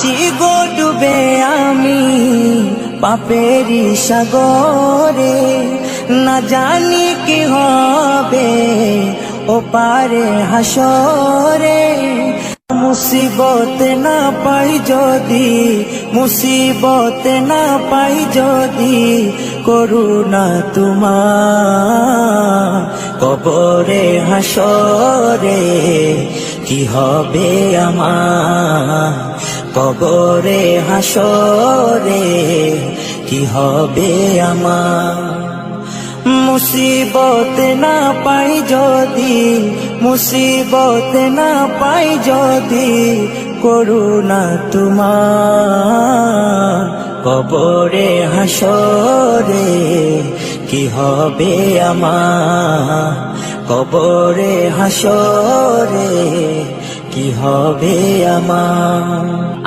আজি গো ডুবে আমি পাপেরি সাগরে, না জানি কি হবে ও পারে হাসরে। মুসিবত না পাই যদি, মুসিবত না পাই যদি, করুণা তোমার কবরে হাসরে কি হবে আমার, কবরে হাসরে কি হবে আমার। মুসিবত না পাই যদি, মুসিবত না পাই যদি, করুণা তোমার কবরে হাসরে কি হবে আমার, কবরে হাসরে কি হবে আমার।